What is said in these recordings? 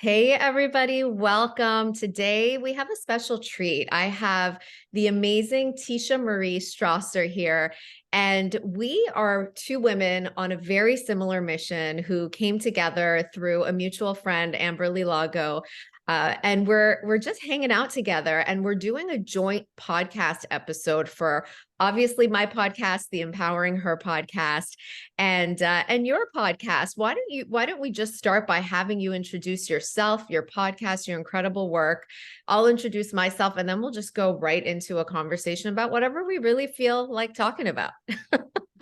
Hey, everybody, welcome. Today we have a special treat. I have the amazing Tisha Marie Strasser here, and we are two women on a very similar mission who came together through a mutual friend, Amberly Lago. And we're just hanging out together, and we're doing a joint podcast episode for obviously my podcast, the Empowering Her podcast, and your podcast. Why don't we just start by having you introduce yourself, your podcast, your incredible work. I'll introduce myself, and then we'll just go right into a conversation about whatever we really feel like talking about.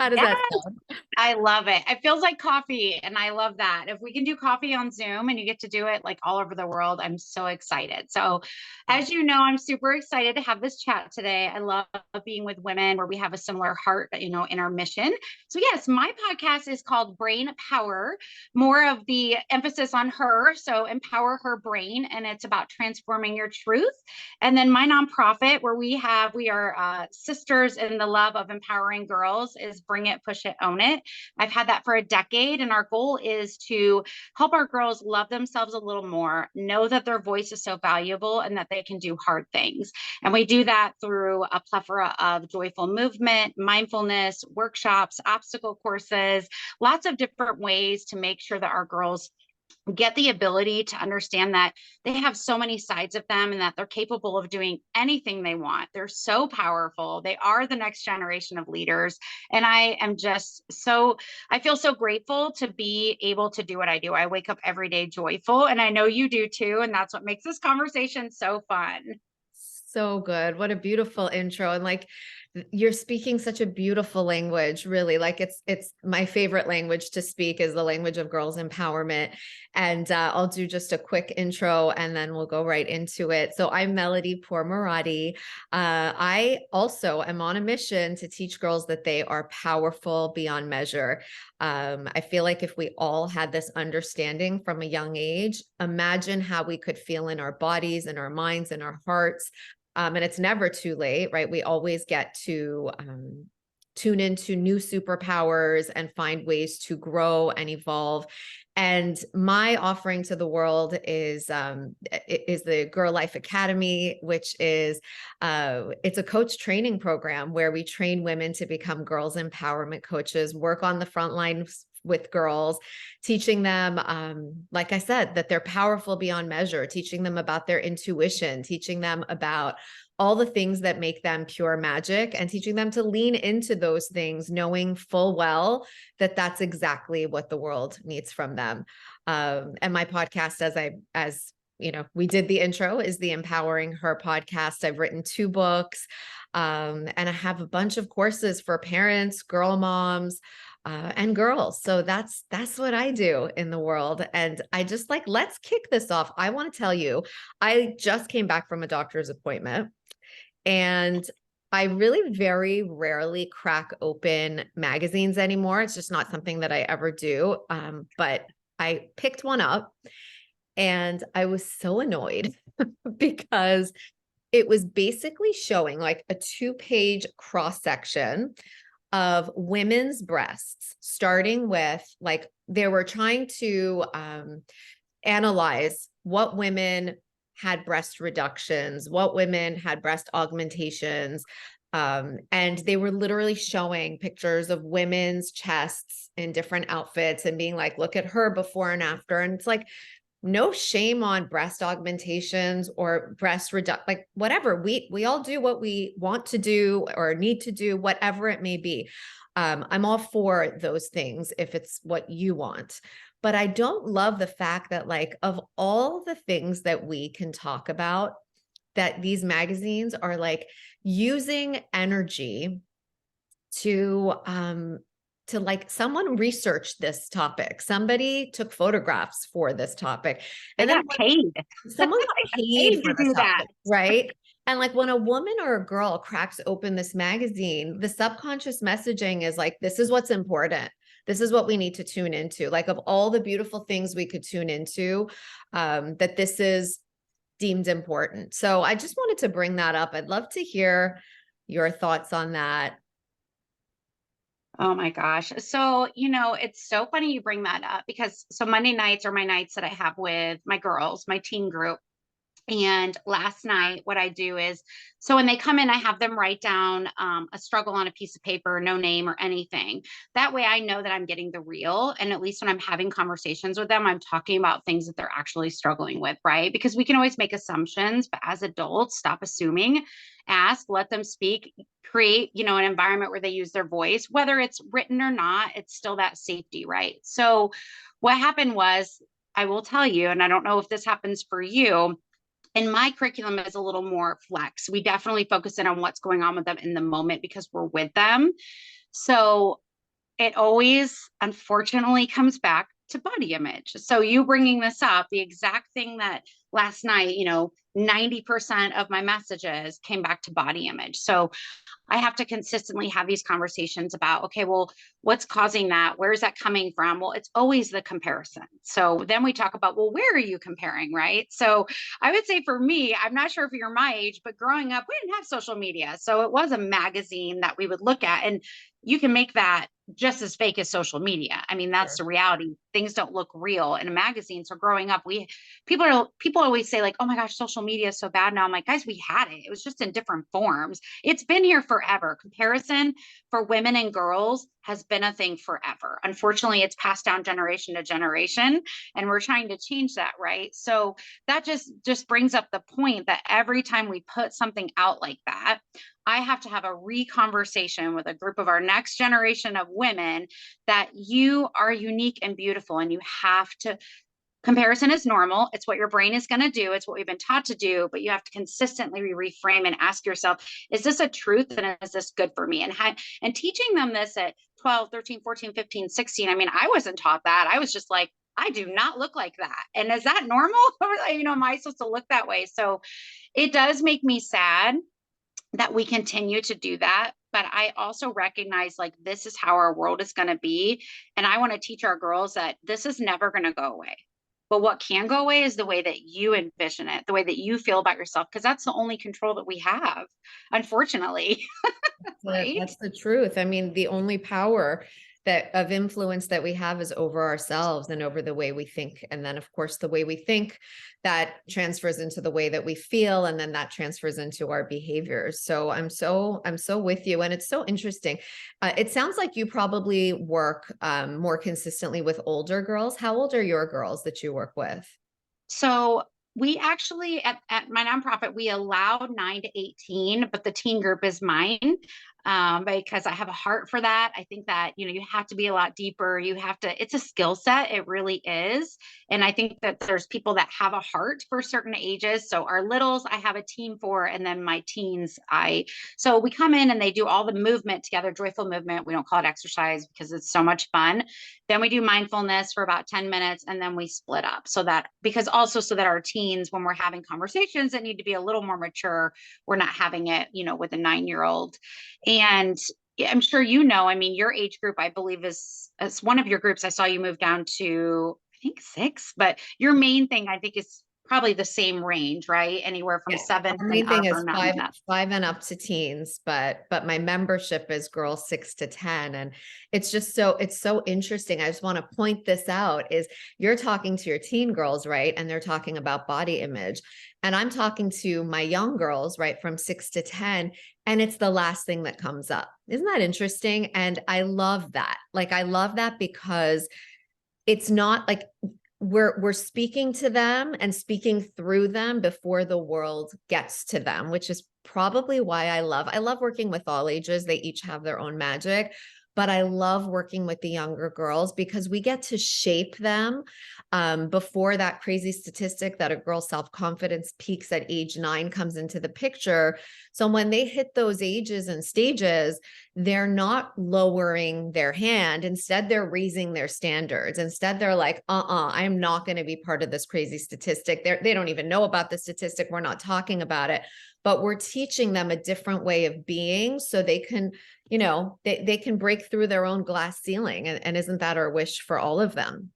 How does Yes, that sound? I love it. It feels like coffee, and I love that. If we can do coffee on Zoom and you get to do it like all over the world, I'm so excited. So, as you know, I'm super excited to have this chat today. I love being with women where we have a similar heart, in our mission. So, yes, my podcast is called Brain Power, more of the emphasis on her. So, empower her brain, and it's about transforming your truth. And then my nonprofit, where we are sisters in the love of empowering girls, is Bring It, Push It, Own It. I've had that for a decade, and our goal is to help our girls love themselves a little more, know that their voice is so valuable and that they can do hard things. And we do that through a plethora of joyful movement, mindfulness, workshops, obstacle courses, lots of different ways to make sure that our girls get the ability to understand that they have so many sides of them and that they're capable of doing anything they want. They're so powerful. They are the next generation of leaders. And I feel so grateful to be able to do what I do. I wake up every day joyful, and I know you do too. And that's what makes this conversation so fun. So good. What a beautiful intro. And like you're speaking such a beautiful language, really. Like it's my favorite language to speak is the language of girls empowerment. And I'll do just a quick intro and then we'll go right into it. So I'm Melody Pourmoradi. I also am on a mission to teach girls that they are powerful beyond measure. I feel like if we all had this understanding from a young age, imagine how we could feel in our bodies and our minds and our hearts. And it's never too late, right? We always get to tune into new superpowers and find ways to grow and evolve. And my offering to the world is the Girl Life Academy, which is it's a coach training program where we train women to become girls empowerment coaches, work on the front lines with girls, teaching them, like I said, that they're powerful beyond measure, teaching them about their intuition, teaching them about all the things that make them pure magic, and teaching them to lean into those things, knowing full well that that's exactly what the world needs from them. And my podcast, as we did the intro, is the Empowering Her podcast. I've written 2 books, and I have a bunch of courses for parents, girl moms, and girls. So that's what I do in the world. And I just like, let's kick this off. I want to tell you, I just came back from a doctor's appointment, and I really very rarely crack open magazines anymore. It's just not something that I ever do. But I picked one up and I was so annoyed because it was basically showing like a 2-page cross section of women's breasts, starting with like they were trying to analyze what women had breast reductions, what women had breast augmentations. And they were literally showing pictures of women's chests in different outfits and being like, look at her before and after. And it's like, no shame on breast augmentations or breast reduction, like whatever. We all do what we want to do or need to do, whatever it may be. I'm all for those things if it's what you want. But I don't love the fact that, like, of all the things that we can talk about, that these magazines are like using energy to like someone researched this topic. Somebody took photographs for this topic. They And then got paid. someone got paid Paid for to the do that. topic, right? And like when a woman or a girl cracks open this magazine, the subconscious messaging is like, this is what's important. This is what we need to tune into. Like, of all the beautiful things we could tune into, that this is deemed important. So I just wanted to bring that up. I'd love to hear your thoughts on that. Oh my gosh. So, it's so funny you bring that up because so Monday nights are my nights that I have with my girls, my teen group. And last night, what I do is, so when they come in, I have them write down a struggle on a piece of paper, no name or anything. That way I know that I'm getting the real. And at least when I'm having conversations with them, I'm talking about things that they're actually struggling with, right? Because we can always make assumptions, but as adults, stop assuming, ask, let them speak, create, an environment where they use their voice, whether it's written or not, it's still that safety, right? So what happened was, I will tell you, and I don't know if this happens for you, and my curriculum is a little more flex. We definitely focus in on what's going on with them in the moment because we're with them. So it always, unfortunately, comes back to body image. So you bringing this up, the exact thing that last night, 90% of my messages came back to body image. So I have to consistently have these conversations about, okay, well, what's causing that? Where is that coming from? Well, it's always the comparison. So then we talk about, well, where are you comparing? Right. So I would say for me, I'm not sure if you're my age, but growing up, we didn't have social media. So it was a magazine that we would look at. And you can make that just as fake as social media. I mean, that's the reality. Things don't look real in a magazine. So growing up, people always say like, "Oh my gosh, social media is so bad now." I'm like, guys, we had it. It was just in different forms. It's been here forever. Comparison for women and girls has been a thing forever. Unfortunately, it's passed down generation to generation, and we're trying to change that, right? So that just brings up the point that every time we put something out like that, I have to have a re-conversation with a group of our next generation of women that you are unique and beautiful, and you have to. Comparison is normal. It's what your brain is going to do. It's what we've been taught to do, but you have to consistently reframe and ask yourself, is this a truth and is this good for me? And teaching them this at 12, 13, 14, 15, 16. I mean, I wasn't taught that. I was just like, I do not look like that. And is that normal? Am I supposed to look that way? So it does make me sad that we continue to do that. But I also recognize like this is how our world is going to be. And I want to teach our girls that this is never going to go away. But what can go away is the way that you envision it, the way that you feel about yourself, because that's the only control that we have, unfortunately. Right? That's the truth. I mean, the only power that of influence that we have is over ourselves and over the way we think. And then, of course, the way we think that transfers into the way that we feel, and then that transfers into our behaviors. So I'm so with you. And it's so interesting. It sounds like you probably work more consistently with older girls. How old are your girls that you work with? So we actually at my nonprofit, we allowed 9 to 18, but the teen group is mine, because I have a heart for that. I think that, you have to be a lot deeper. You have to, it's a skill set. It really is. And I think that there's people that have a heart for certain ages. So our littles, I have a team for, and then my teens, so we come in and they do all the movement together, joyful movement. We don't call it exercise because it's so much fun. Then we do mindfulness for about 10 minutes and then we split up so that, because also so that our teens, when we're having conversations that need to be a little more mature, we're not having it, with a 9-year-old. And I'm sure I mean, your age group, I believe, is one of your groups. I saw you move down to, I think, 6, but your main thing, I think, is probably the same range, right? Anywhere from Yeah. 7 Our and main thing up or is 9 five, and up. 5 and up to teens, but my membership is girls 6 to 10. And it's so interesting. I just want to point this out is you're talking to your teen girls, right? And they're talking about body image. And I'm talking to my young girls, right, from 6 to 10. And it's the last thing that comes up. Isn't that interesting? And I love that. Like, I love that because it's not like we're speaking to them and speaking through them before the world gets to them, which is probably why I love working with all ages. They each have their own magic, but I love working with the younger girls because we get to shape them before that crazy statistic that a girl's self-confidence peaks at age 9 comes into the picture. So when they hit those ages and stages, they're not lowering their hand. Instead, they're raising their standards. Instead, they're like, I'm not going to be part of this crazy statistic. They don't even know about the statistic. We're not talking about it, but we're teaching them a different way of being so they can, they can break through their own glass ceiling. And isn't that our wish for all of them?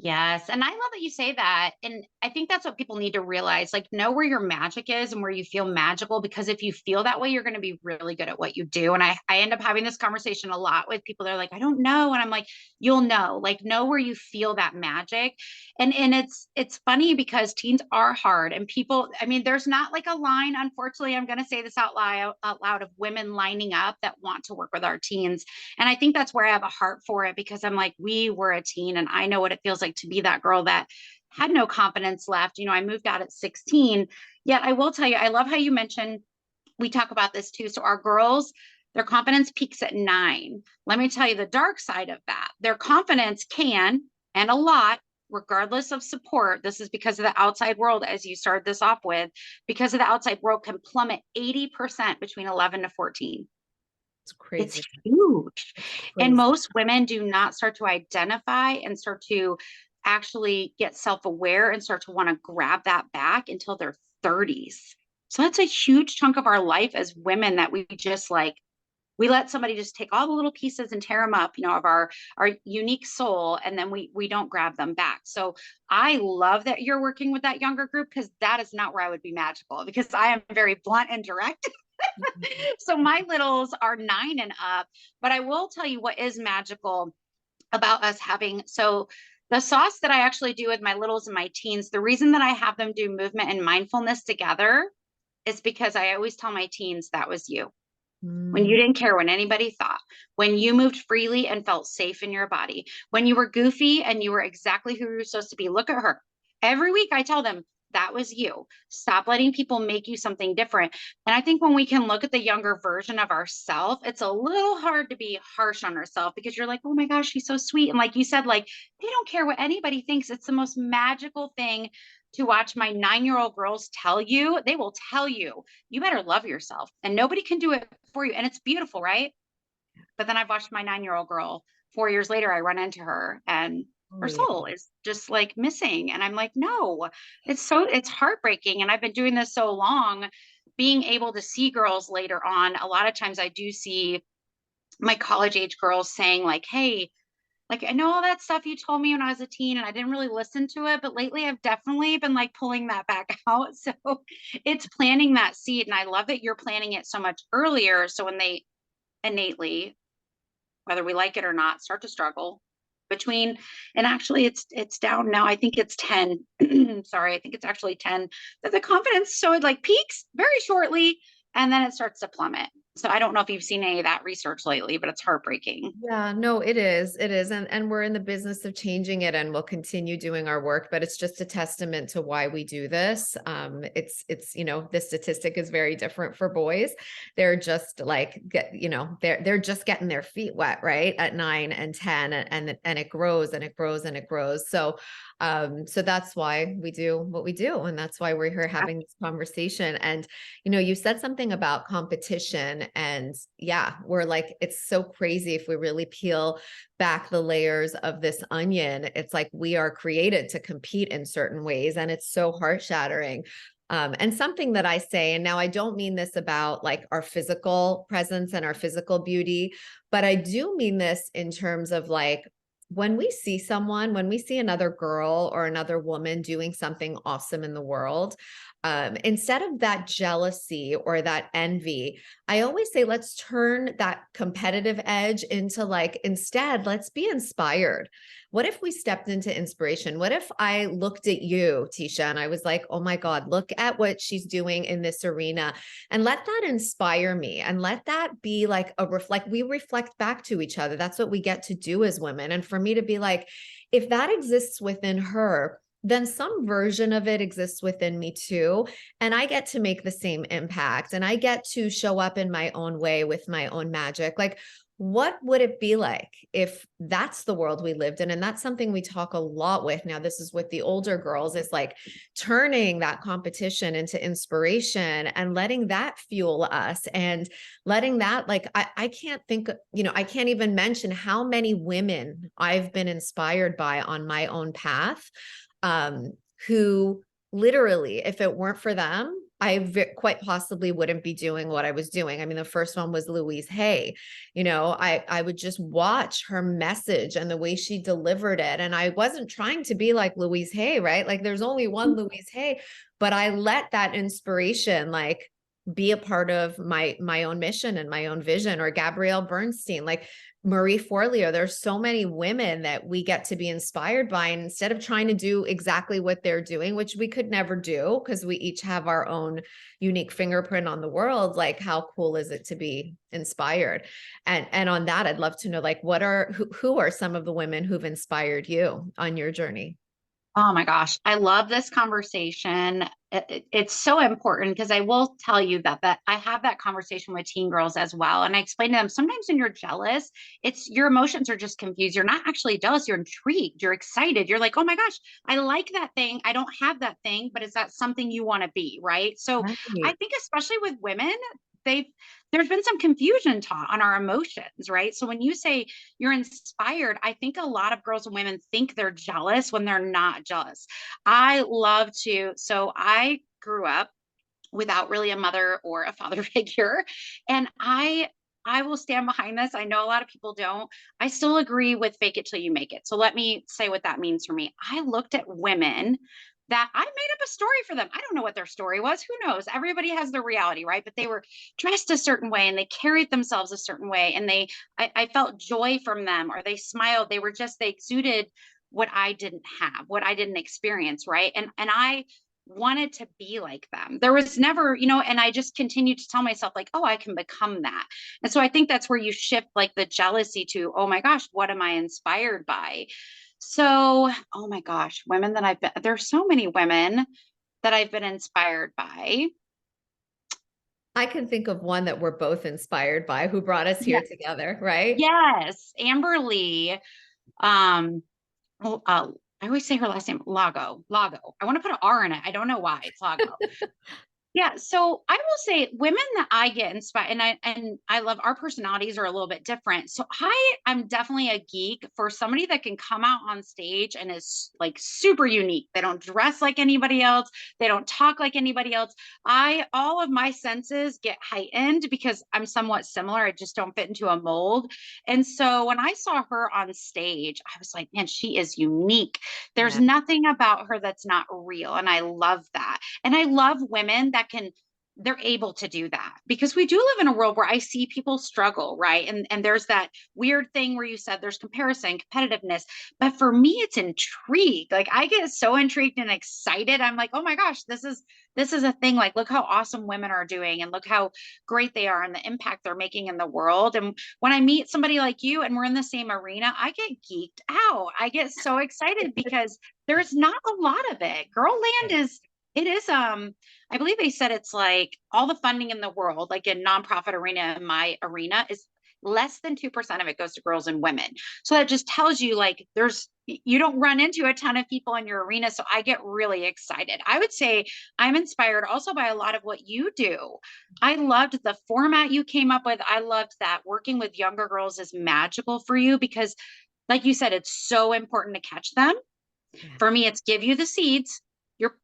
Yes. And I love that you say that. And I think that's what people need to realize, like, know where your magic is and where you feel magical, because if you feel that way, you're going to be really good at what you do. And I end up having this conversation a lot with people. They're like, I don't know. And I'm like, you'll know, like, know where you feel that magic. And it's funny because teens are hard, and people, I mean, there's not like a line, unfortunately, I'm going to say this out loud, of women lining up that want to work with our teens. And I think that's where I have a heart for it, because I'm like, we were a teen and I know what it feels like to be that girl that had no confidence left. You know, I moved out at 16. Yet I will tell you, I love how you mentioned, we talk about this too. So our girls, their confidence peaks at 9. Let me tell you the dark side of that. Their confidence can, and a lot, regardless of support, this is because of the outside world, as you started this off with, because of the outside world, can plummet 80% between 11 to 14. It's It's crazy. huge. It's And crazy. most women do not start to identify and start to actually get self-aware and start to want to grab that back until their 30s. So that's a huge chunk of our life as women that we just like, we let somebody just take all the little pieces and tear them up, you know, of our unique soul, and then we don't grab them back. So I love that you're working with that younger group, because that is not where I would be magical, because I am very blunt and direct. So my littles are 9 and up, but I will tell you what is magical about us having, so the sauce that I actually do with my littles and my teens, the reason that I have them do movement and mindfulness together is because I always tell my teens, that was you. When Mm. you didn't care what anybody thought, when you moved freely and felt safe in your body, when you were goofy and you were exactly who you were supposed to be. Look at her. Every week I tell them, that was you. Stop letting people make you something different. And I think when we can look at the younger version of ourselves, it's a little hard to be harsh on ourselves, because you're like, oh my gosh, she's so sweet. And like you said, like, they don't care what anybody thinks. It's the most magical thing to watch my 9-year-old girls tell you. They will tell you, you better love yourself, and nobody can do it for you. And it's beautiful, right? But then I've watched my 9-year-old girl, 4 years later, I run into her and Oh her yeah. soul is just like missing. And I'm like, no, it's heartbreaking. And I've been doing this so long, being able to see girls later on. A lot of times I do see my college age girls saying, like, hey, like, I know all that stuff you told me when I was a teen and I didn't really listen to it, but lately I've definitely been like pulling that back out. So it's planting that seed. And I love that you're planting it so much earlier. So when they innately, whether we like it or not, start to struggle between, and actually it's down now. I think it's 10. Sorry, I think it's actually 10, that the confidence, so it like peaks very shortly and then it starts to plummet. So I don't know if you've seen any of that research lately, but it's heartbreaking. Yeah, no, it is. It is. And we're in the business of changing it and we'll continue doing our work, but it's just a testament to why we do this. You know, the statistic is very different for boys. They're just like they're just getting their feet wet, right? At 9 and 10 and it grows and it grows and it grows. So that's why we do what we do. And that's why we're here having this conversation. And you know, you said something about competition, and yeah, we're like, it's so crazy if we really peel back the layers of this onion. It's like we are created to compete in certain ways, and it's so heart shattering. And something that I say, and now I don't mean this about like our physical presence and our physical beauty, but I do mean this in terms of like, when we see someone, when we see another girl or another woman doing something awesome in the world, instead of that jealousy or that envy, I always say, let's turn that competitive edge into like, instead, let's be inspired. What if we stepped into inspiration? What if I looked at you, Tisha, and I was like, oh my God, look at what she's doing in this arena, and let that inspire me, and let that be like we reflect back to each other. That's what we get to do as women. And for me to be like, if that exists within her, then some version of it exists within me too. And I get to make the same impact, and I get to show up in my own way with my own magic. Like, what would it be like if that's the world we lived in? And that's something we talk a lot with. Now, this is with the older girls, is like turning that competition into inspiration and letting that fuel us, and letting that, like, I can't think, you know, I can't even mention how many women I've been inspired by on my own path, who literally, if it weren't for them, quite possibly wouldn't be doing what I was doing. I mean, the first one was Louise Hay. I would just watch her message and the way she delivered it. And I wasn't trying to be like Louise Hay, right? Like there's only one Louise Hay, but I let that inspiration like be a part of my own mission and my own vision. Or Gabrielle Bernstein, like Marie Forleo. There's so many women that we get to be inspired by. And instead of trying to do exactly what they're doing, which we could never do because we each have our own unique fingerprint on the world, like how cool is it to be inspired? And on that, I'd love to know, like, who are some of the women who've inspired you on your journey? Oh my gosh, I love this conversation. It's so important because I will tell you that I have that conversation with teen girls as well, and I explain to them sometimes when you're jealous, it's your emotions are just confused. You're not actually jealous. You're intrigued. You're excited. You're like, oh my gosh, I like that thing. I don't have that thing, but is that something you want to be? Right. So I Right. think especially with women, they've there's been some confusion taught on our emotions, right? So when you say you're inspired, I think a lot of girls and women think they're jealous when they're not jealous. So I grew up without really a mother or a father figure. And I will stand behind this. I know a lot of people don't. I still agree with fake it till you make it. So let me say what that means for me. I looked at women that I made up a story for them. I don't know what their story was. Who knows? Everybody has their reality, right? But they were dressed a certain way and they carried themselves a certain way. And I felt joy from them, or they smiled. They exuded what I didn't have, what I didn't experience, right? And I wanted to be like them. There was never, and I just continued to tell myself, like, oh, I can become that. And so I think that's where you shift like the jealousy to, oh my gosh, what am I inspired by? So, oh my gosh, there's so many women that I've been inspired by. I can think of one that we're both inspired by, who brought us Yeah. here together, right? Yes. Amber Lee. Um, well, I always say her last name, Lago. I want to put an R in it. I don't know why. It's Lago. Yeah, so I will say women that I get inspired, and I love, our personalities are a little bit different. So I'm definitely a geek for somebody that can come out on stage and is like super unique. They don't dress like anybody else. They don't talk like anybody else. I All of my senses get heightened because I'm somewhat similar. I just don't fit into a mold. And so when I saw her on stage, I was like, man, she is unique. There's Yeah. nothing about her that's not real, and I love that. And I love women that they're able to do that, because we do live in a world where I see people struggle, right? And there's that weird thing where you said there's comparison, competitiveness, but for me it's intrigue. Like I get so intrigued and excited. I'm like, oh my gosh, this is a thing. Like, look how awesome women are doing, and look how great they are, and the impact they're making in the world. And when I meet somebody like you and we're in the same arena, I get geeked out. I get so excited because there's not a lot of it. Girl Land is it is I believe they said it's like all the funding in the world, like in nonprofit arena, in my arena, is less than 2% of it goes to girls and women. So that just tells you like you don't run into a ton of people in your arena. So I get really excited. I would say I'm inspired also by a lot of what you do. I loved the format you came up with. I loved that working with younger girls is magical for you because, like you said, it's so important to catch them. Yeah. For me, it's give you the seeds.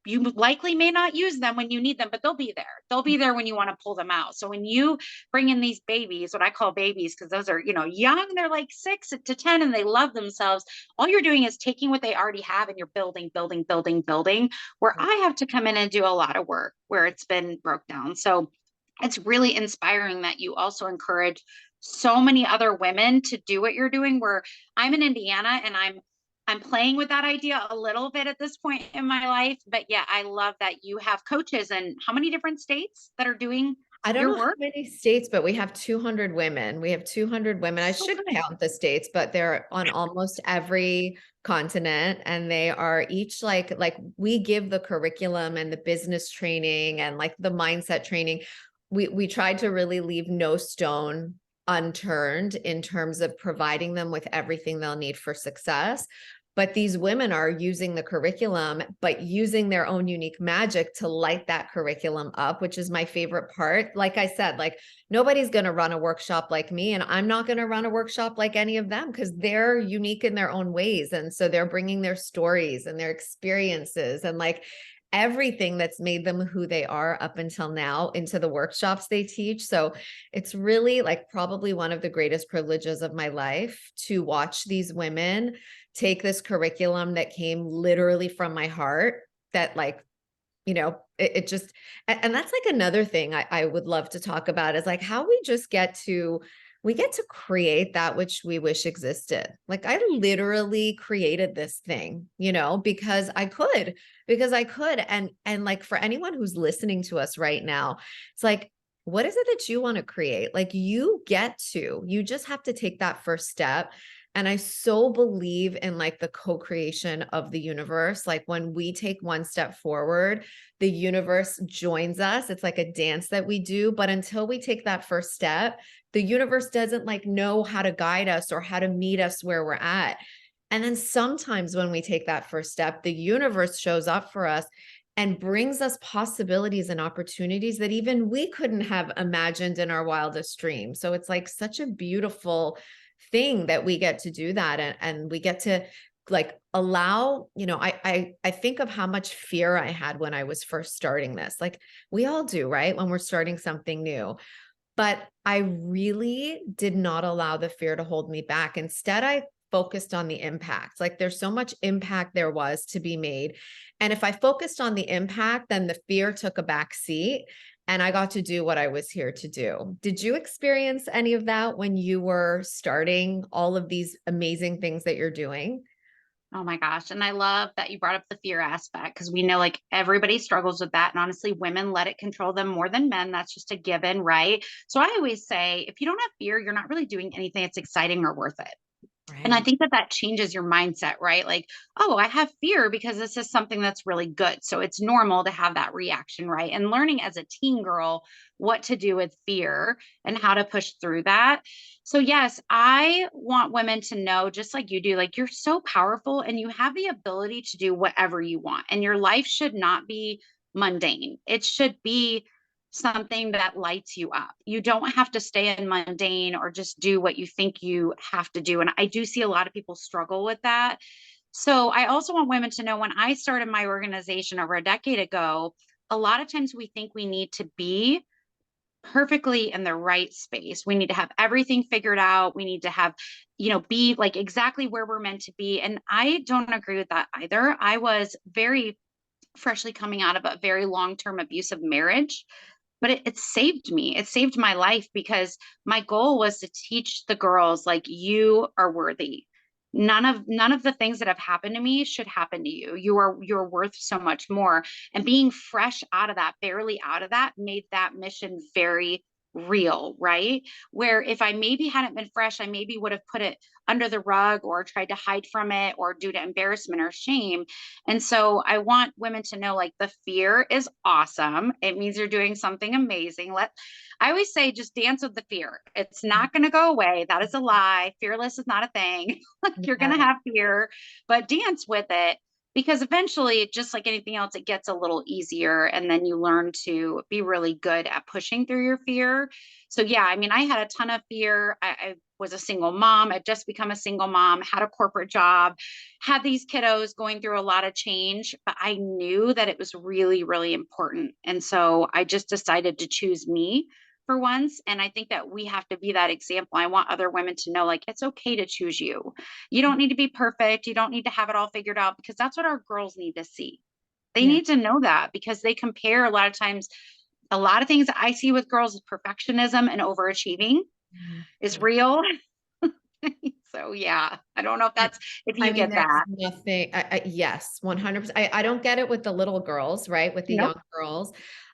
You likely may not use them when you need them, but they'll be there. They'll be there when you want to pull them out. So when you bring in these babies, what I call babies, because those are, young, they're like 6 to 10 and they love themselves. All you're doing is taking what they already have and you're building, building, building, building, where I have to come in and do a lot of work where it's been broke down. So it's really inspiring that you also encourage so many other women to do what you're doing, where I'm in Indiana and I'm playing with that idea a little bit at this point in my life. But yeah, I love that you have coaches in how many different states that are doing I don't your know how work? many states, but we have 200 women. We have 200 women. I So should good. count the states, but they're on almost every continent, and they are each like we give the curriculum and the business training and like the mindset training. We tried to really leave no stone unturned in terms of providing them with everything they'll need for success. But these women are using the curriculum, but using their own unique magic to light that curriculum up, which is my favorite part. Like I said, like nobody's going to run a workshop like me, and I'm not going to run a workshop like any of them because they're unique in their own ways. And so they're bringing their stories and their experiences. And like, everything that's made them who they are up until now into the workshops they teach. So it's really like probably one of the greatest privileges of my life to watch these women take this curriculum that came literally from my heart, that like, it just, and that's like another thing I would love to talk about is like how we get to create that which we wish existed. Like I literally created this thing, because I could. And like for anyone who's listening to us right now, it's like, what is it that you want to create? Like you just have to take that first step. And I so believe in like the co-creation of the universe. Like when we take one step forward, the universe joins us. It's like a dance that we do. But until we take that first step, the universe doesn't like know how to guide us or how to meet us where we're at. And then sometimes when we take that first step, the universe shows up for us and brings us possibilities and opportunities that even we couldn't have imagined in our wildest dreams. So it's like such a beautiful thing that we get to do that. And we get to like allow, I think of how much fear I had when I was first starting this. Like we all do, right? When we're starting something new. But I really did not allow the fear to hold me back. Instead, I focused on the impact. Like there's so much impact there was to be made. And if I focused on the impact, then the fear took a back seat and I got to do what I was here to do. Did you experience any of that when you were starting all of these amazing things that you're doing? Oh my gosh. And I love that you brought up the fear aspect because we know like everybody struggles with that. And honestly, women let it control them more than men. That's just a given, right? So I always say if you don't have fear, you're not really doing anything that's exciting or worth it. And I Right. think that that changes your mindset, right? Like, oh, I have fear because this is something that's really good. So it's normal to have that reaction, right? And learning as a teen girl what to do with fear and how to push through that. So, yes, I want women to know, just like you do, like you're so powerful and you have the ability to do whatever you want. And your life should not be mundane, it should be something that lights you up. You don't have to stay in mundane or just do what you think you have to do. And I do see a lot of people struggle with that. So I also want women to know when I started my organization over a decade ago, a lot of times we think we need to be perfectly in the right space. We need to have everything figured out. We need to have, be like exactly where we're meant to be. And I don't agree with that either. I was very freshly coming out of a very long-term abusive marriage, but it saved me. It saved my life because my goal was to teach the girls like you are worthy. None of the things that have happened to me should happen to you. You're worth so much more. And being fresh out of that, barely out of that, made that mission very real, right? Where if I maybe hadn't been fresh, I maybe would have put it under the rug or tried to hide from it or due to embarrassment or shame. And so I want women to know like the fear is awesome. It means you're doing something amazing. I always say just dance with the fear. It's not going to go away. That is a lie. Fearless is not a thing. Like you're going to Yeah. have fear, but dance with it because eventually, just like anything else, it gets a little easier. And then you learn to be really good at pushing through your fear. So, yeah, I mean, I had a ton of fear. I was a single mom. I'd just become a single mom, had a corporate job, had these kiddos going through a lot of change, but I knew that it was really, really important. And so I just decided to choose me for once. And I think that we have to be that example. I want other women to know like it's okay to choose you. You don't need to be perfect. You don't need to have it all figured out because that's what our girls need to see. They Yeah. need to know that because they compare a lot of times. A lot of things that I see with girls is perfectionism and overachieving is Yeah. real. So yeah, I don't know if I you mean, get there's that. nothing. Yes, 100%. I don't get it with the little girls, right? With the young Nope. girls.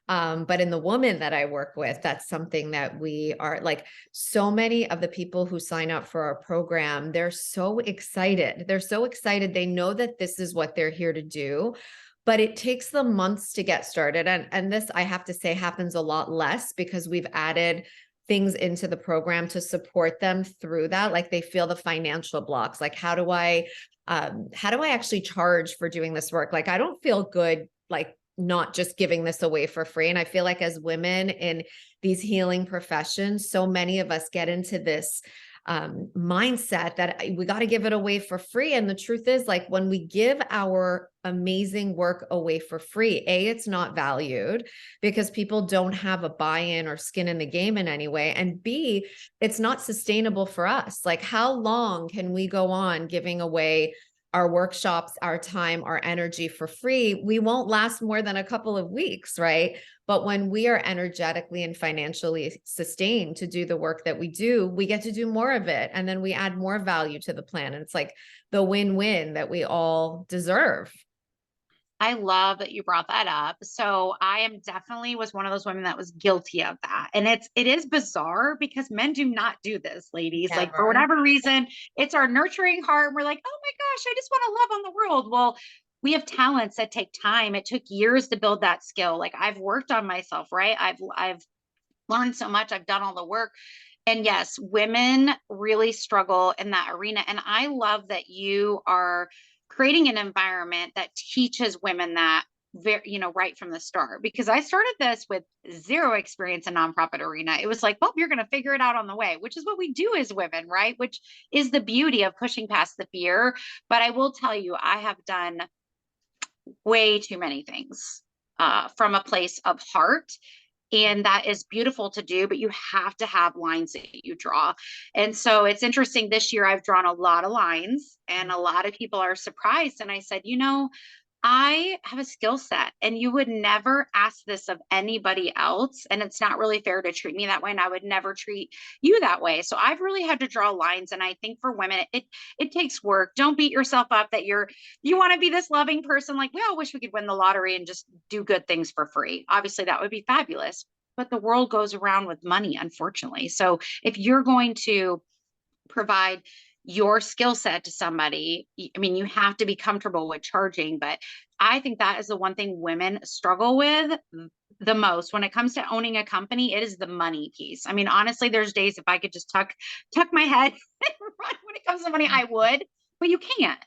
But in the women that I work with, that's something that we are like so many of the people who sign up for our program, they're so excited. They're so excited. They know that this is what they're here to do, but it takes them months to get started. And this, I have to say, happens a lot less because we've added things into the program to support them through that. Like they feel the financial blocks. Like, how do I actually charge for doing this work? Like, I don't feel good, like not just giving this away for free. And I feel like as women in these healing professions, so many of us get into this mindset that we got to give it away for free. And the truth is, like, when we give our amazing work away for free, A, it's not valued because people don't have a buy-in or skin in the game in any way. And B, it's not sustainable for us. Like, how long can we go on giving away our workshops, our time, our energy for free? We won't last more than a couple of weeks, right? But when we are energetically and financially sustained to do the work that we do, we get to do more of it. And then we add more value to the plan. And it's like the win-win that we all deserve. I love that you brought that up. So I am definitely was one of those women that was guilty of that. And it is bizarre because men do not do this, ladies. Like for Never. whatever reason, it's our nurturing heart. And we're like, oh my gosh, I just want to love on the world. Well, we have talents that take time. It took years to build that skill. Like I've worked on myself, right? I've learned so much. I've done all the work. And yes, women really struggle in that arena. And I love that you are creating an environment that teaches women that very, right from the start, because I started this with zero experience in nonprofit arena. It was like, well, you're going to figure it out on the way, which is what we do as women, right? Which is the beauty of pushing past the fear. But I will tell you, I have done way too many things from a place of heart, and that is beautiful to do, but you have to have lines that you draw. And so it's interesting, this year I've drawn a lot of lines and a lot of people are surprised. And I said, I have a skill set and you would never ask this of anybody else. And it's not really fair to treat me that way. And I would never treat you that way. So I've really had to draw lines. And I think for women, it takes work. Don't beat yourself up that you want to be this loving person. Like we all wish we could win the lottery and just do good things for free. Obviously that would be fabulous, but the world goes around with money, unfortunately. So if you're going to provide your skill set to somebody, I mean, you have to be comfortable with charging. But I think that is the one thing women struggle with the most when it comes to owning a company. It is the money piece. I mean, honestly, there's days if I could just tuck my head and run when it comes to money, I would, but you can't.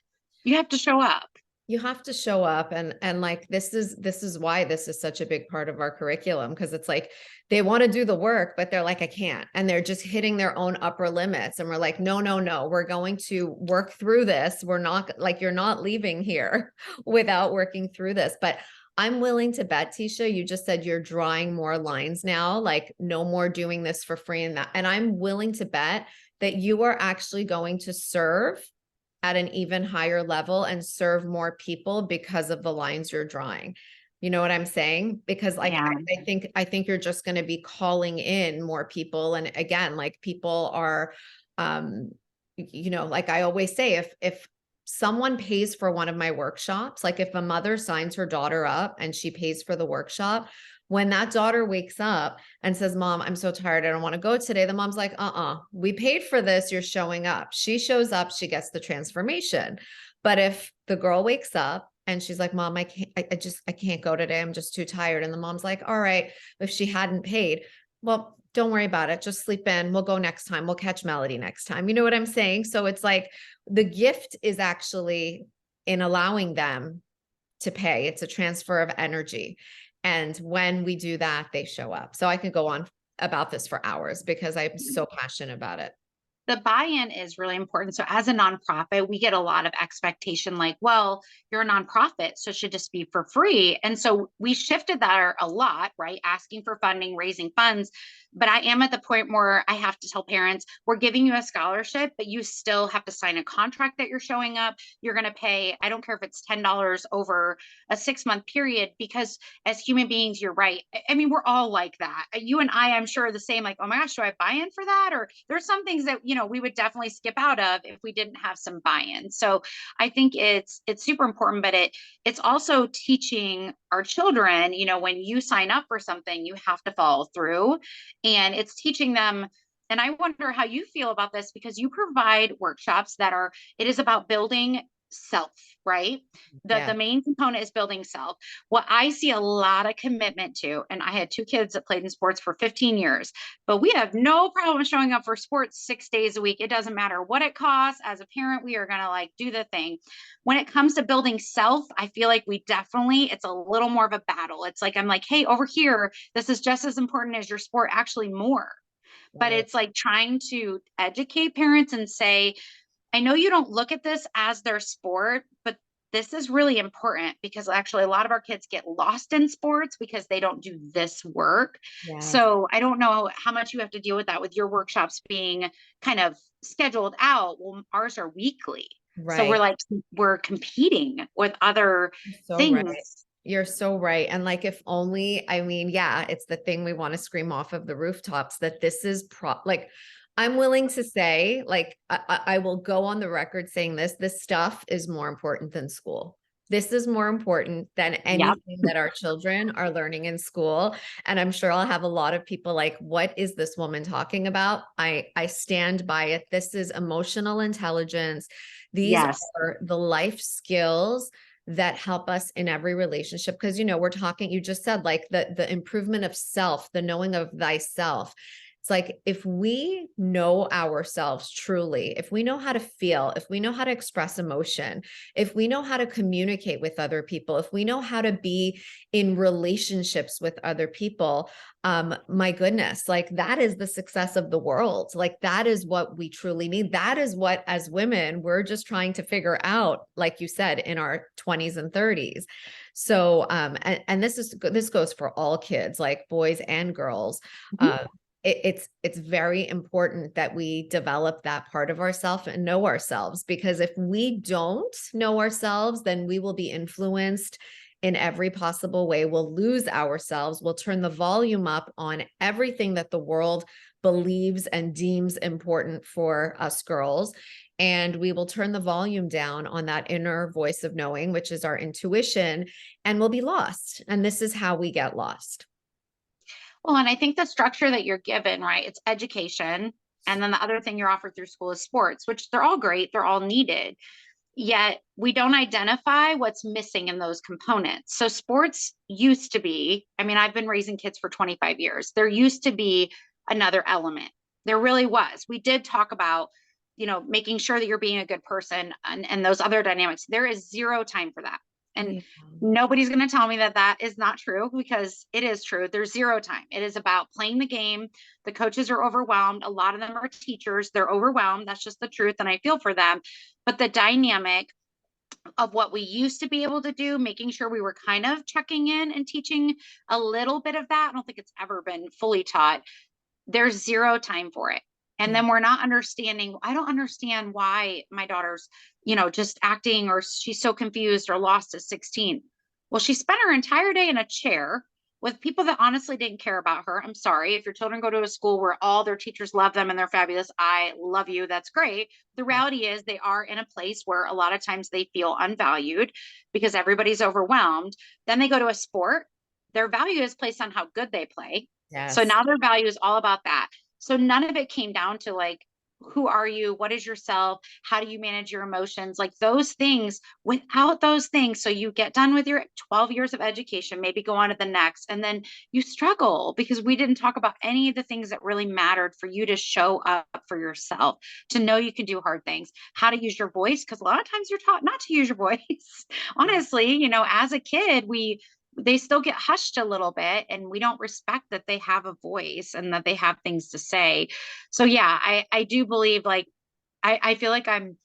You have to show up. You have to show up, and like this is why this is such a big part of our curriculum, because it's like they want to do the work but they're like, I can't, and they're just hitting their own upper limits, and we're like, no, no, no, we're going to work through this. We're not, like, you're not leaving here without working through this. But I'm willing to bet, Tisha, you just said you're drawing more lines now, like no more doing this for free, and I'm willing to bet that you are actually going to serve at an even higher level and serve more people because of the lines you're drawing. You know what I'm saying? Because like Yeah. I think you're just going to be calling in more people. And again, like people are like I always say, if someone pays for one of my workshops, like if a mother signs her daughter up and she pays for the workshop, when that daughter wakes up and says, Mom, I'm so tired, I don't want to go today, the mom's like, we paid for this, you're showing up. She shows up, she gets the transformation. But if the girl wakes up and she's like, Mom, I can't go today, I'm just too tired, and the mom's like, all right, if she hadn't paid, well, don't worry about it, just sleep in, we'll go next time, we'll catch Melody next time. You know what I'm saying? So it's like the gift is actually in allowing them to pay. It's a transfer of energy. And when we do that, they show up. So I could go on about this for hours because I'm so passionate about it. The buy-in is really important. So as a nonprofit, we get a lot of expectation like, well, you're a nonprofit, so it should just be for free. And so we shifted that a lot, right? Asking for funding, raising funds. But I am at the point where I have to tell parents, we're giving you a scholarship, but you still have to sign a contract that you're showing up. You're going to pay, I don't care if it's $10 over a 6-month period, because as human beings, you're right. I mean, we're all like that. You and I'm sure are the same, like, oh my gosh, do I buy in for that? Or there's some things that, we would definitely skip out of if we didn't have some buy-in. So I think it's super important, but it's also teaching our children, when you sign up for something, you have to follow through. And it's teaching them. And I wonder how you feel about this, because you provide workshops it is about building self, right? The Yeah. main component is building self. What I see a lot of commitment to, and I had 2 kids that played in sports for 15 years, but we have no problem showing up for sports 6 days a week. It doesn't matter what it costs. As a parent, we are going to like do the thing. When it comes to building self, I feel like it's a little more of a battle. It's like, I'm like, hey, over here, this is just as important as your sport, actually more. but Right. it's like trying to educate parents and say, I know you don't look at this as their sport, but this is really important because actually a lot of our kids get lost in sports because they don't do this work. Yes. So I don't know how much you have to deal with that with your workshops being kind of scheduled out. Well, ours are weekly. So Right. we're competing with other You're so right. things. You're so right. And like, if only, I mean, yeah, it's the thing we want to scream off of the rooftops that this is like, I'm willing to say, like, I will go on the record saying this stuff is more important than school. This is more important than Yep. anything that our children are learning in school. And I'm sure I'll have a lot of people like, what is this woman talking about? I stand by it. This is emotional intelligence. These Yes. are the life skills that help us in every relationship. Because, we're talking, you just said like the improvement of self, the knowing of thyself. It's like, if we know ourselves truly, if we know how to feel, if we know how to express emotion, if we know how to communicate with other people, if we know how to be in relationships with other people, my goodness, like that is the success of the world. Like that is what we truly need. That is what, as women, we're just trying to figure out, like you said, in our 20s and 30s. So, and this goes for all kids, like boys and girls. Mhm. Um, it's very important that we develop that part of ourselves and know ourselves, because if we don't know ourselves, then we will be influenced in every possible way. We'll lose ourselves. We'll turn the volume up on everything that the world believes and deems important for us girls. And we will turn the volume down on that inner voice of knowing, which is our intuition, and we'll be lost. And this is how we get lost. Well, and I think the structure that you're given, right? It's education. And then the other thing you're offered through school is sports, which they're all great, they're all needed. Yet we don't identify what's missing in those components. So sports used to be, I mean, I've been raising kids for 25 years. There used to be another element. There really was. We did talk about, making sure that you're being a good person and those other dynamics. There is zero time for that. And Yeah. nobody's going to tell me that that is not true because it is true. There's zero time. It is about playing the game. The coaches are overwhelmed. A lot of them are teachers. They're overwhelmed. That's just the truth. And I feel for them. But the dynamic of what we used to be able to do, making sure we were kind of checking in and teaching a little bit of that. I don't think it's ever been fully taught. There's zero time for it. And Yeah. then we're not understanding. I don't understand why my daughter's, just acting or she's so confused or lost at 16. Well, she spent her entire day in a chair with people that honestly didn't care about her. I'm sorry. If your children go to a school where all their teachers love them and they're fabulous, I love you. That's great. The reality is they are in a place where a lot of times they feel unvalued because everybody's overwhelmed. Then they go to a sport. Their value is placed on how good they play. So Yes. now their value is all about that. So none of it came down to like, who are you? What is yourself? How do you manage your emotions? Like those things, without those things. So you get done with your 12 years of education, maybe go on to the next, and then you struggle because we didn't talk about any of the things that really mattered for you to show up for yourself, to know you can do hard things, how to use your voice. Because a lot of times you're taught not to use your voice. Honestly, as a kid, they still get hushed a little bit and we don't respect that they have a voice and that they have things to say. So yeah, I do believe like I feel like I'm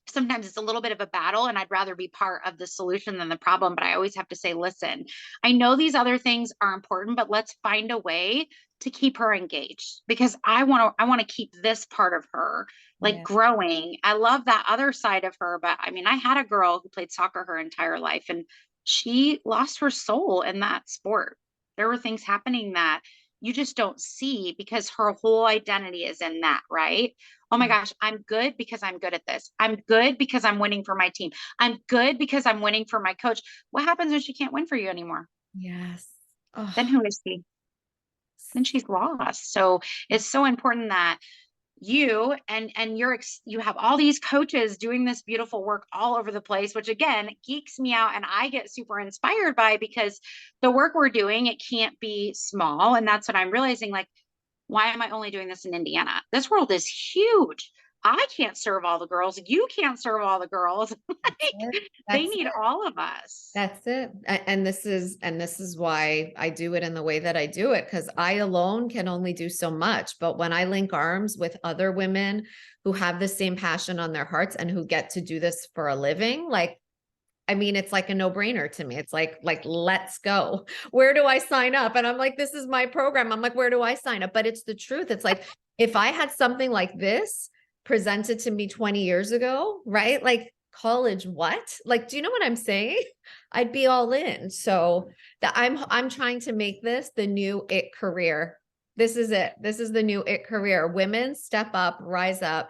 sometimes it's a little bit of a battle and I'd rather be part of the solution than the problem, but I always have to say, listen, I know these other things are important, but let's find a way to keep her engaged because I want to keep this part of her like Yeah. growing. I love that other side of her, but I mean, I had a girl who played soccer her entire life and she lost her soul in that sport. There were things happening that you just don't see because her whole identity is in that, right? Oh my gosh, I'm good because I'm good at this. I'm good because I'm winning for my team. I'm good because I'm winning for my coach. What happens when she can't win for you anymore? Yes. Then Oh, who is she? Then she's lost. So it's so important that you have all these coaches doing this beautiful work all over the place, which again geeks me out and I get super inspired by because the work we're doing, it can't be small. And that's what I'm realizing. Like, why am I only doing this in Indiana? This world is huge. I can't serve all the girls. You can't serve all the girls. That's Like it. they That's need it. all of us. That's it. And this is why I do it in the way that I do it, because I alone can only do so much. But when I link arms with other women who have the same passion on their hearts and who get to do this for a living, like, I mean, it's like a no-brainer to me. It's like, let's go. Where do I sign up? And I'm like, this is my program. I'm like, where do I sign up? But it's the truth. It's like, if I had something like this presented to me 20 years ago, right? Like college, what? Like, do you know what I'm saying? I'd be all in. So that I'm trying to make this the new it career. This is it. This is the new it career. Women step up, rise up,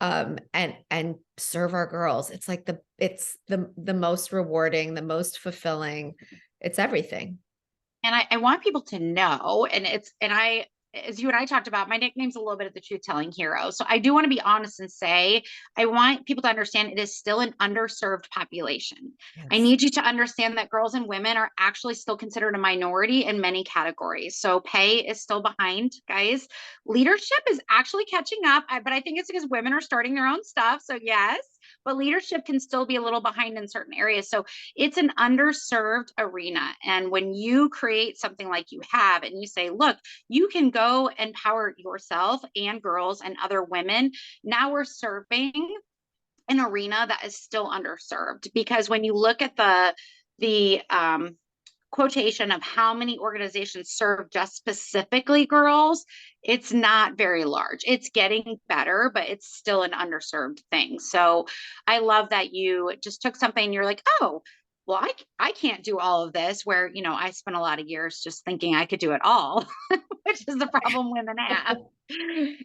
and serve our girls. It's like it's the most rewarding, the most fulfilling. It's everything. And I want people to know, and as you and I talked about, my nickname's a little bit of the truth telling hero. So I do want to be honest and say, I want people to understand it is still an underserved population. I Yes. need you to understand that girls and women are actually still considered a minority in many categories. So pay is still behind, guys. Leadership is actually catching up, but I think it's because women are starting their own stuff. So yes, but leadership can still be a little behind in certain areas. So it's an underserved arena. And when you create something like you have and you say, look, you can go empower yourself and girls and other women, now we're serving an arena that is still underserved. Because when you look at the quotation of how many organizations serve just specifically girls, it's not very large. It's getting better, but it's still an underserved thing. So I love that you just took something and you're like, oh, well, I can't do all of this, where, I spent a lot of years just thinking I could do it all, which is the problem women have.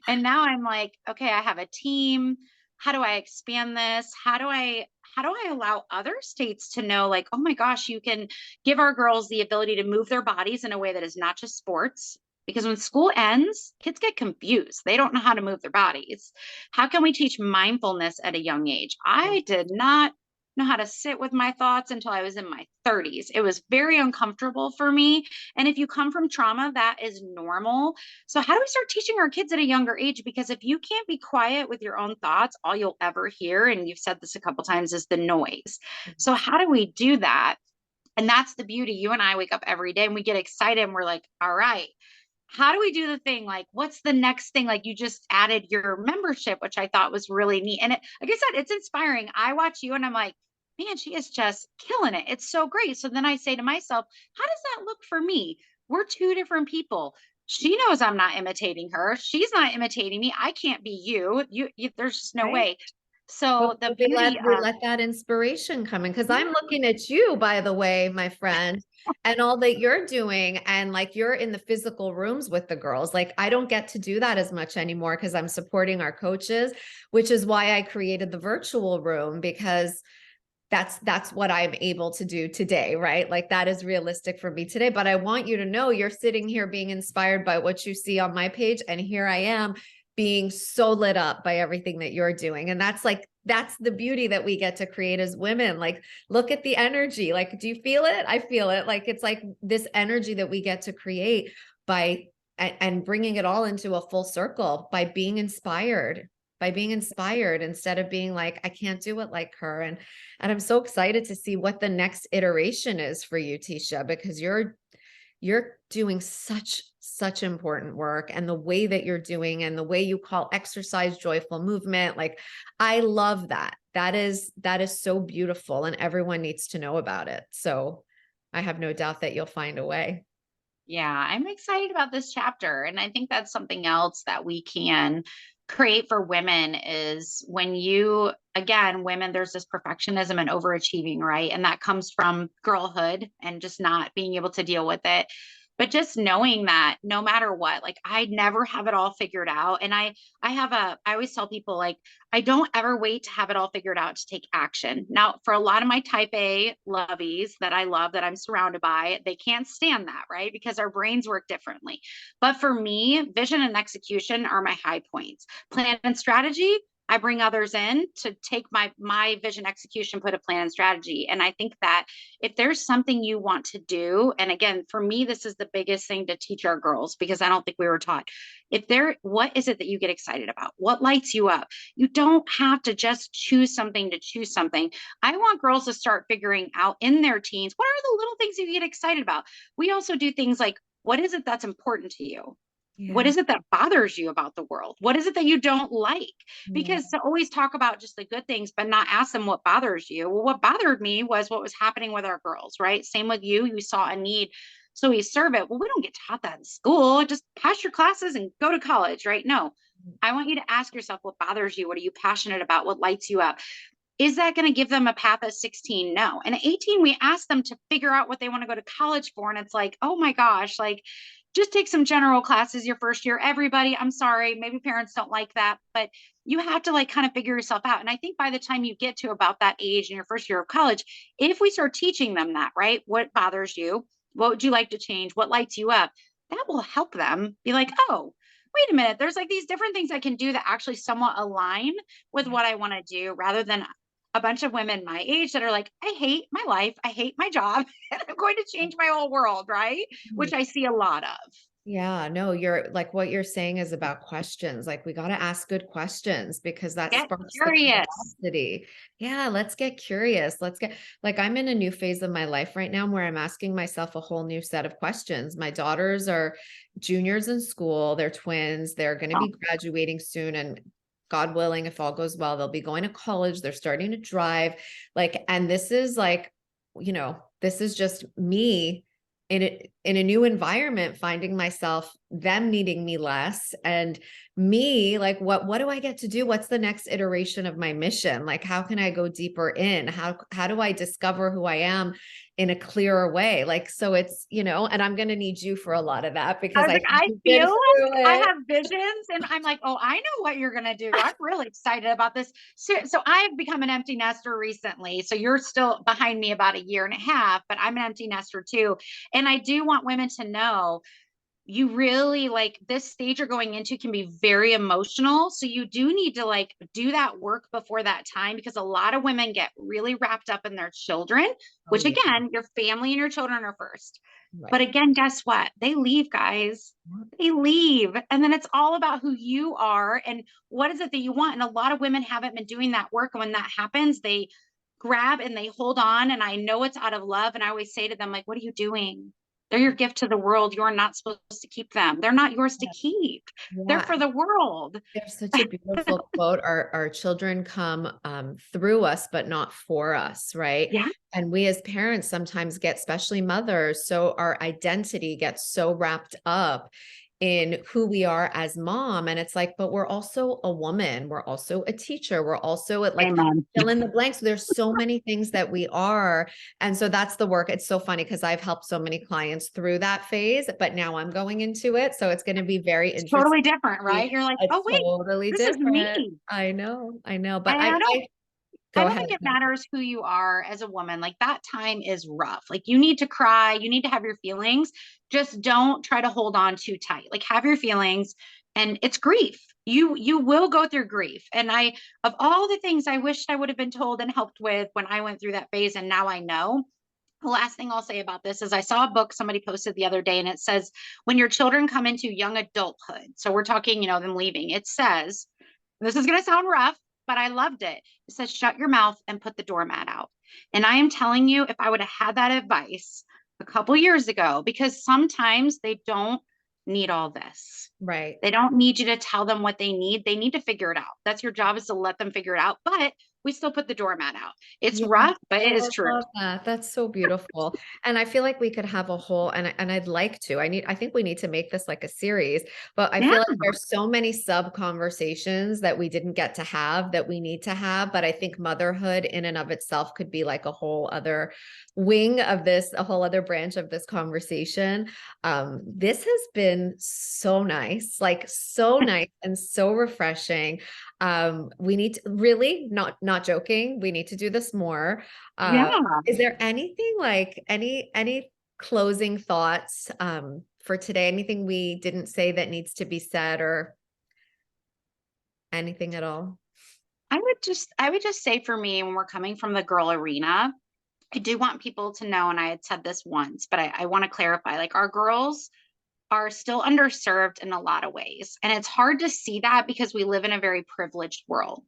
And now I'm like, okay, I have a team. How do I expand this? How do I allow other states to know, like, oh my gosh, you can give our girls the ability to move their bodies in a way that is not just sports? Because when school ends, kids get confused. They don't know how to move their bodies. How can we teach mindfulness at a young age? I did not know how to sit with my thoughts until I was in my 30s. It was very uncomfortable for me. And if you come from trauma, that is normal. So, how do we start teaching our kids at a younger age? Because if you can't be quiet with your own thoughts, all you'll ever hear, and you've said this a couple times, is the noise. So, how do we do that? And that's the beauty. You and I wake up every day and we get excited and we're like, all right, how do we do the thing? Like, what's the next thing? Like, you just added your membership, which I thought was really neat. And like I said, it's inspiring. I watch you and I'm like, man, she is just killing it. It's so great. So then I say to myself, how does that look for me? We're two different people. She knows I'm not imitating her. She's not imitating me. I can't be you. There's just no Right. way. So the But we beauty of, let that inspiration come in, because I'm yeah, looking at you, by the way, my friend, and all that you're doing, and like you're in the physical rooms with the girls. Like I don't get to do that as much anymore because I'm supporting our coaches, which is why I created the virtual room, because that's what I'm able to do today, right? Like that is realistic for me today. But I want you to know you're sitting here being inspired by what you see on my page. And here I am being so lit up by everything that you're doing. And that's the beauty that we get to create as women. Like, look at the energy. Like, do you feel it? I feel it. Like, it's like this energy that we get to create by and bringing it all into a full circle by being inspired instead of being like, I can't do it like her. And I'm so excited to see what the next iteration is for you, Tisha, because you're doing such important work, and the way that you're doing and the way you call exercise joyful movement, like I love that. That is so beautiful, and everyone needs to know about it. So I have no doubt that you'll find a way. yeah, I'm excited about this chapter. And I think that's something else that we can create for women is when you, again, women, there's this perfectionism and overachieving, right? And that comes from girlhood and just not being able to deal with it. But just knowing that no matter what, like I never have it all figured out. And I always tell people, like, I don't ever wait to have it all figured out to take action. Now, for a lot of my type A lovies that I love, that I'm surrounded by, they can't stand that, right? Because our brains work differently. But for me, vision and execution are my high points. Plan and strategy, I bring others in to take my vision, execution, put a plan and strategy. And I think that if there's something you want to do, and again, for me, this is the biggest thing to teach our girls because I don't think we were taught. What is it that you get excited about? What lights you up? You don't have to just choose something to choose something. I want girls to start figuring out in their teens, what are the little things you get excited about? We also do things like, what is it that's important to you? What Yeah. is it that bothers you about the world? What is it that you don't like? Yeah. Because to always talk about just the good things, but not ask them what bothers you. Well, what bothered me was what was happening with our girls, right? Same with you. You saw a need. So we serve it. Well, we don't get taught that in school. Just pass your classes and go to college, right? No. I want you to ask yourself what bothers you. What are you passionate about? What lights you up? Is that going to give them a path at 16? No. And at 18, we ask them to figure out what they want to go to college for. And it's like, oh my gosh, like just take some general classes your first year. Everybody, I'm sorry, maybe parents don't like that, but you have to like kind of figure yourself out. And I think by the time you get to about that age in your first year of college, if we start teaching them that, right? What bothers you? What would you like to change? What lights you up? That will help them be like, oh, wait a minute, there's like these different things I can do that actually somewhat align with what I want to do rather than a bunch of women my age that are like, I hate my life, I hate my job, and I'm going to change my whole world, right? Yeah. Which I see a lot of. Yeah, no, you're like what you're saying is about questions. Like we got to ask good questions because that Get sparks the curious. curiosity. Yeah, let's get curious. Let's get like I'm in a new phase of my life right now where I'm asking myself a whole new set of questions. My daughters are juniors in school, they're twins, they're going to Oh, be graduating soon and God willing, if all goes well, they'll be going to college, they're starting to drive. Like, and this is like, this is just me in a new environment, finding myself them needing me less and me like what do I get to do? What's the next iteration of my mission? Like how can I go deeper in? How do I discover who I am in a clearer way? Like so it's, and I'm going to need you for a lot of that I because was I like, I you've been feel through like I it. have visions, and I'm like, oh, I know what you're gonna do. I'm really excited about this. So I've become an empty nester recently. So you're still behind me about a year and a half, but I'm an empty nester too. And I do want women to know you really like this stage you're going into can be very emotional. So you do need to like do that work before that time because a lot of women get really wrapped up in their children, Oh which yeah. again, your family and your children are first. But Right. again, guess what? They leave, guys. They leave. And then it's all about who you are and what is it that you want. And a lot of women haven't been doing that work. And when that happens, they grab and they hold on. And I know it's out of love. And I always say to them, like, what are you doing? They're your gift to the world. You're not supposed to keep them. They're not yours to keep. They're Yeah. for the world. There's such a beautiful quote. Our children come through us, but not for us, right? Yeah. And we as parents sometimes get, especially mothers, so our identity gets so wrapped up in who we are as mom. And it's like, but we're also a woman, we're also a teacher, we're also at like Amen. fill in the blanks. There's so many things that we are. And so that's the work. It's so funny because I've helped so many clients through that phase, but now I'm going into it. So it's going to be very It's interesting. totally different, right? You're like, oh, It's wait, totally this is me. different. I know, but And I go don't ahead. think it matters who you are as a woman. Like that time is rough. Like you need to cry, you need to have your feelings. Just don't try to hold on too tight. Like have your feelings and it's grief. You will go through grief. And I of all the things I wished I would have been told and helped with when I went through that phase and now I know. The last thing I'll say about this is I saw a book somebody posted the other day and it says when your children come into young adulthood. So we're talking, them leaving. It says this is going to sound rough, but I loved it. It says, shut your mouth and put the doormat out. And I am telling you, if I would have had that advice a couple years ago, because sometimes they don't need all this. Right. They don't need you to tell them what they need. They need to figure it out. That's your job is to let them figure it out. But we still put the doormat out. It's Yeah, rough, but it oh, is I true. love that. That's so beautiful. And I feel like we could have a whole and I'd like to. I think we need to make this like a series, but I Yeah. feel like there's so many sub conversations that we didn't get to have that we need to have, but I think motherhood in and of itself could be like a whole other wing of this, a whole other branch of this conversation. This has been so nice, like so nice and so refreshing. We need to really not joking. We need to do this more. Yeah. Is there anything like any closing thoughts for today? Anything we didn't say that needs to be said or anything at all? I would just say for me, when we're coming from the girl arena, I do want people to know, and I had said this once, but I want to clarify, like our girls are still underserved in a lot of ways. And it's hard to see that because we live in a very privileged world.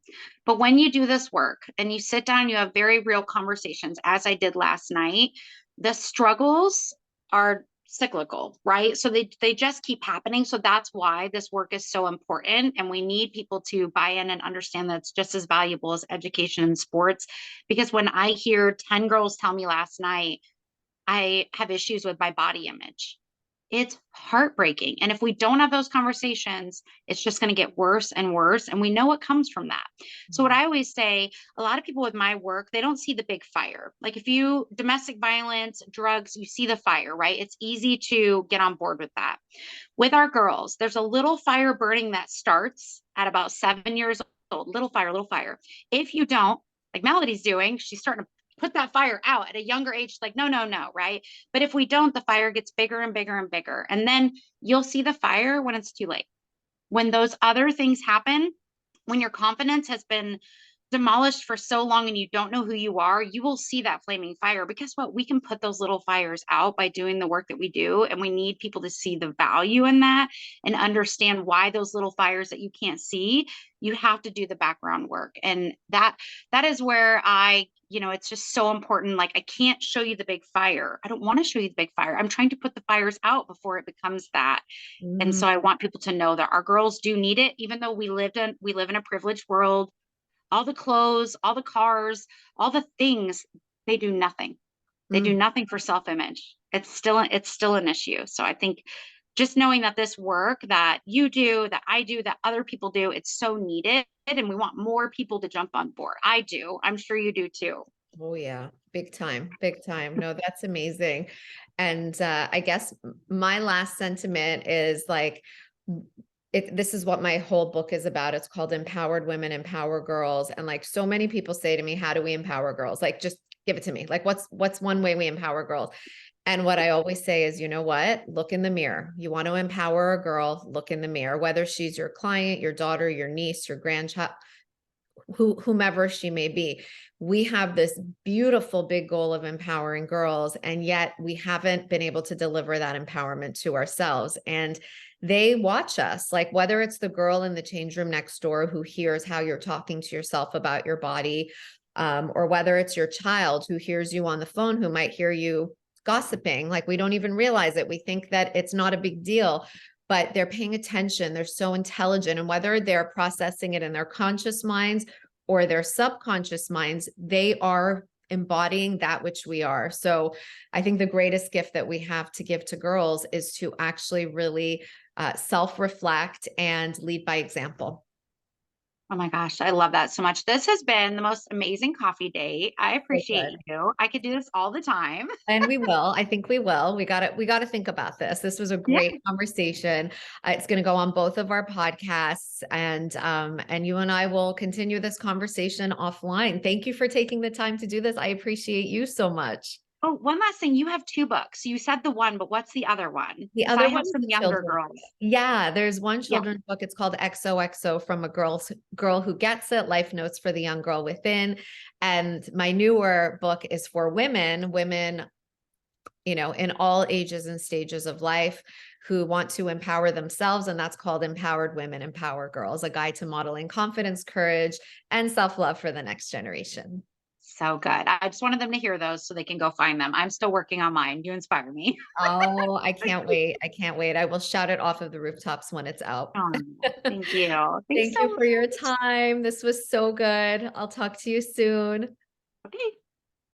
But when you do this work and you sit down, you have very real conversations, as I did last night, the struggles are cyclical, right? So they just keep happening. So that's why this work is so important. And we need people to buy in and understand that it's just as valuable as education and sports. Because when I hear 10 girls tell me last night, I have issues with my body image, it's heartbreaking. And if we don't have those conversations, it's just going to get worse and worse. And we know what comes from that. So, what Mhm. I always say, a lot of people with my work, they don't see the big fire. Like if you domestic violence, drugs, you see the fire, right? It's easy to get on board with that. With our girls, there's a little fire burning that starts at about 7 years old. Little fire, little fire. If you don't, like Melody's doing, she's starting to put that fire out at a younger age, like, no, no, no, right? But if we don't, the fire gets bigger and bigger and bigger. And then you'll see the fire when it's too late. When those other things happen, when your confidence has been demolished for so long and you don't know who you are, you will see that flaming fire. But guess what? We can put those little fires out by doing the work that we do. And we need people to see the value in that and understand why those little fires that you can't see, you have to do the background work. And that is where it's just so important. Like I can't show you the big fire. I don't want to show you the big fire. I'm trying to put the fires out before it becomes that. And Mm, so I want people to know that our girls do need it, even though we live in a privileged world. All the clothes, all the cars, all the things, they do nothing. They do mm. nothing for self-image. It's still an issue. So I think just knowing that this work that you do, that I do, that other people do, it's so needed. And we want more people to jump on board. I do. I'm sure you do too. Oh yeah, big time, big time. No, that's amazing. And I guess my last sentiment is like, this is what my whole book is about. It's called Empowered Women, Empower Girls. And like so many people say to me, how do we empower girls? Like, just give it to me. Like, what's one way we empower girls? And what I always say is, you know what? Look in the mirror. You want to empower a girl, look in the mirror, whether she's your client, your daughter, your niece, your grandchild, whomever she may be. We have this beautiful big goal of empowering girls, and yet we haven't been able to deliver that empowerment to ourselves. And they watch us, like whether it's the girl in the change room next door who hears how you're talking to yourself about your body, or whether it's your child who hears you on the phone, who might hear you gossiping. Like we don't even realize it. We think that it's not a big deal, but they're paying attention. They're so intelligent. And whether they're processing it in their conscious minds or their subconscious minds, they are embodying that which we are. So I think the greatest gift that we have to give to girls is to actually really self-reflect and lead by example. Oh my gosh, I love that so much. This has been the most amazing coffee date. I So appreciate good. you. I could do this all the time. And we will. I think we will. We got to think about this. This was a Yeah. great conversation. It's going to go on both of our podcasts, and you and I will continue this conversation offline. Thank you for taking the time to do this. I appreciate you so much. Oh, one last thing. You have two books. You said the one, but what's the other one? The Because I other have one is some the younger children. girls. Yeah, there's one Yeah. children's book. It's called XOXO, from a girl who gets it, Life Notes for the Young Girl Within. And my newer book is for women, in all ages and stages of life, who want to empower themselves. And that's called Empowered Women, Empower Girls, a guide to modeling confidence, courage, and self-love for the next generation. So good. I just wanted them to hear those so they can go find them. I'm still working on mine. You inspire me. Oh, I can't wait. I can't wait. I will shout it off of the rooftops when it's out. Oh, thank you. Thanks Thank so you for your much. time. This was so good. I'll talk to you soon. Okay.